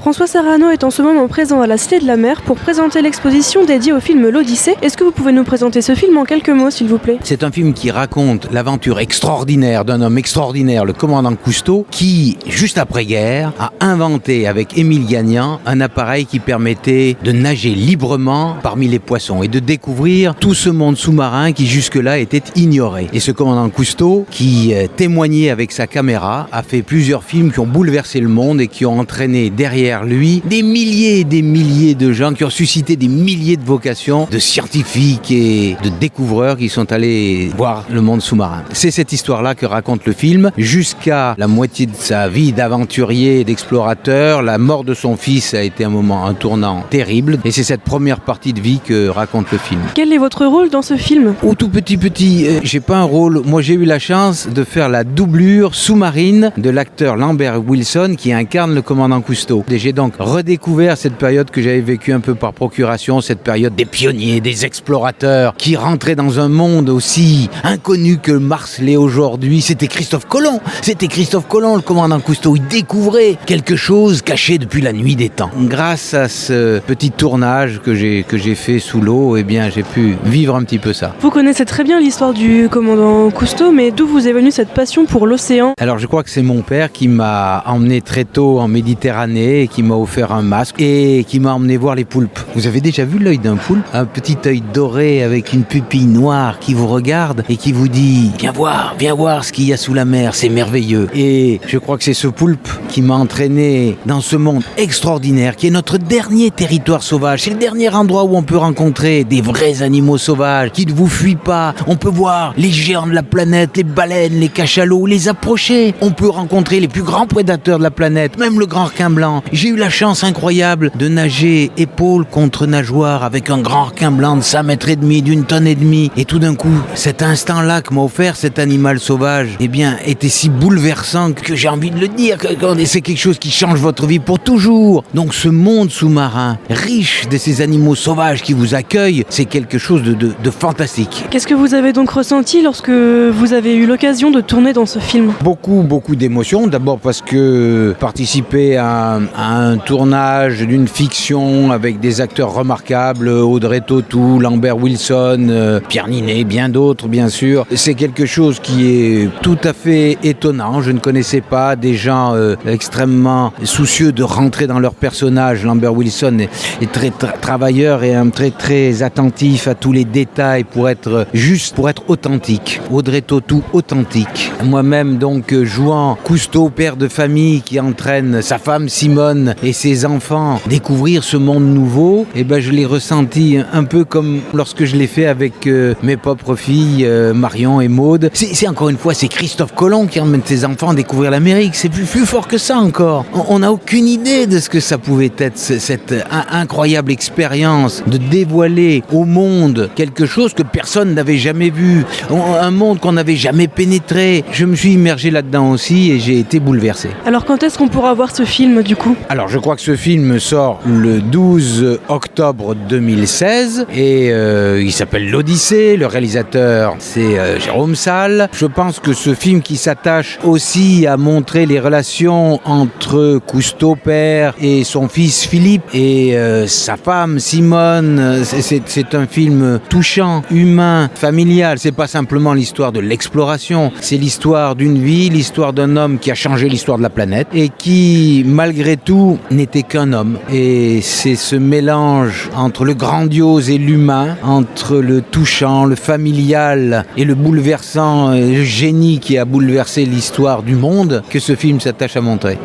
François Sarano est en ce moment présent à la Cité de la Mer pour présenter l'exposition dédiée au film L'Odyssée. Est-ce que vous pouvez nous présenter ce film en quelques mots, s'il vous plaît ? C'est un film qui raconte l'aventure extraordinaire d'un homme extraordinaire, le commandant Cousteau, qui, juste après-guerre, a inventé avec Émile Gagnan un appareil qui permettait de nager librement parmi les poissons et de découvrir tout ce monde sous-marin qui jusque-là était ignoré. Et ce commandant Cousteau, qui témoignait avec sa caméra, a fait plusieurs films qui ont bouleversé le monde et qui ont entraîné derrière lui des milliers et des milliers de gens qui ont suscité des milliers de vocations de scientifiques et de découvreurs qui sont allés voir le monde sous-marin. C'est cette histoire-là que raconte le film. Jusqu'à la moitié de sa vie d'aventurier et d'explorateur, la mort de son fils a été un tournant terrible. Et c'est cette première partie de vie que raconte le film. Quel est votre rôle dans ce film ? Au tout petit, j'ai pas un rôle. Moi, j'ai eu la chance de faire la doublure sous-marine de l'acteur Lambert Wilson qui incarne le commandant Cousteau. Et j'ai donc redécouvert cette période que j'avais vécue un peu par procuration, cette période des pionniers, des explorateurs qui rentraient dans un monde aussi inconnu que Mars l'est aujourd'hui. C'était Christophe Colomb, le commandant Cousteau. Il découvrait quelque chose caché depuis la nuit des temps. Grâce à ce petit tournage que j'ai fait sous l'eau, eh bien, j'ai pu vivre un petit peu ça. Vous connaissez très bien l'histoire du commandant Cousteau, mais d'où vous est venue cette passion pour l'océan ? Alors, je crois que c'est mon père qui m'a emmené très tôt en Méditerranée et qui m'a offert un masque et qui m'a emmené voir les poulpes. Vous avez déjà vu l'œil d'un poulpe ? Un petit œil doré avec une pupille noire qui vous regarde et qui vous dit « Viens voir ce qu'il y a sous la mer, c'est merveilleux ». Et je crois que c'est ce poulpe qui m'a entraîné dans ce monde extraordinaire qui est notre dernier territoire sauvage. C'est le dernier endroit où on peut rencontrer des vrais animaux sauvages qui ne vous fuient pas. On peut voir les géants de la planète, les baleines, les cachalots, les approcher. On peut rencontrer les plus grands prédateurs de la planète, même le grand requin blanc. J'ai eu la chance incroyable de nager épaule contre nageoire avec un grand requin blanc de 5 mètres et demi, d'une tonne et demie. Et tout d'un coup, cet instant-là que m'a offert cet animal sauvage, eh bien, était si bouleversant que j'ai envie de le dire. C'est quelque chose qui change votre vie pour toujours. Donc ce monde sous-marin, riche de ces animaux sauvages qui vous accueillent, c'est quelque chose de fantastique. Qu'est-ce que vous avez donc ressenti lorsque vous avez eu l'occasion de tourner dans ce film ? Beaucoup d'émotions. D'abord parce que participer à un tournage d'une fiction avec des acteurs remarquables, Audrey Tautou, Lambert Wilson, Pierre Ninet, bien d'autres bien sûr, c'est quelque chose qui est tout à fait étonnant. Je ne connaissais pas des gens extrêmement soucieux de rentrer dans leur personnage. Lambert Wilson est très travailleur et très attentif à tous les détails pour être juste, pour être authentique. Audrey Tautou, authentique. Moi-même donc jouant Cousteau, père de famille qui entraîne sa femme Simone et ses enfants découvrir ce monde nouveau, et ben je l'ai ressenti un peu comme lorsque je l'ai fait avec mes propres filles Marion et Maude. C'est encore une fois, c'est Christophe Colomb qui emmène ses enfants découvrir l'Amérique. C'est plus fort que ça encore. On n'a aucune idée de ce que ça pouvait être, cette incroyable expérience de dévoiler au monde quelque chose que personne n'avait jamais vu, un monde qu'on n'avait jamais pénétré. Je me suis immergé là-dedans aussi et j'ai été bouleversé. Alors quand est-ce qu'on pourra voir ce film du coup ? Alors je crois que ce film sort le 12 octobre 2016 et il s'appelle L'Odyssée. Le réalisateur c'est Jérôme Salle. Je pense que ce film qui s'attache aussi à montrer les relations entre Cousteau père et son fils Philippe et sa femme Simone, c'est un film touchant, humain, familial. C'est pas simplement l'histoire de l'exploration, c'est l'histoire d'une vie, l'histoire d'un homme qui a changé l'histoire de la planète et qui, malgré tout, n'était qu'un homme. Et c'est ce mélange entre le grandiose et l'humain, entre le touchant, le familial et le bouleversant, le génie qui a bouleversé l'histoire du monde que ce film s'attache à montrer.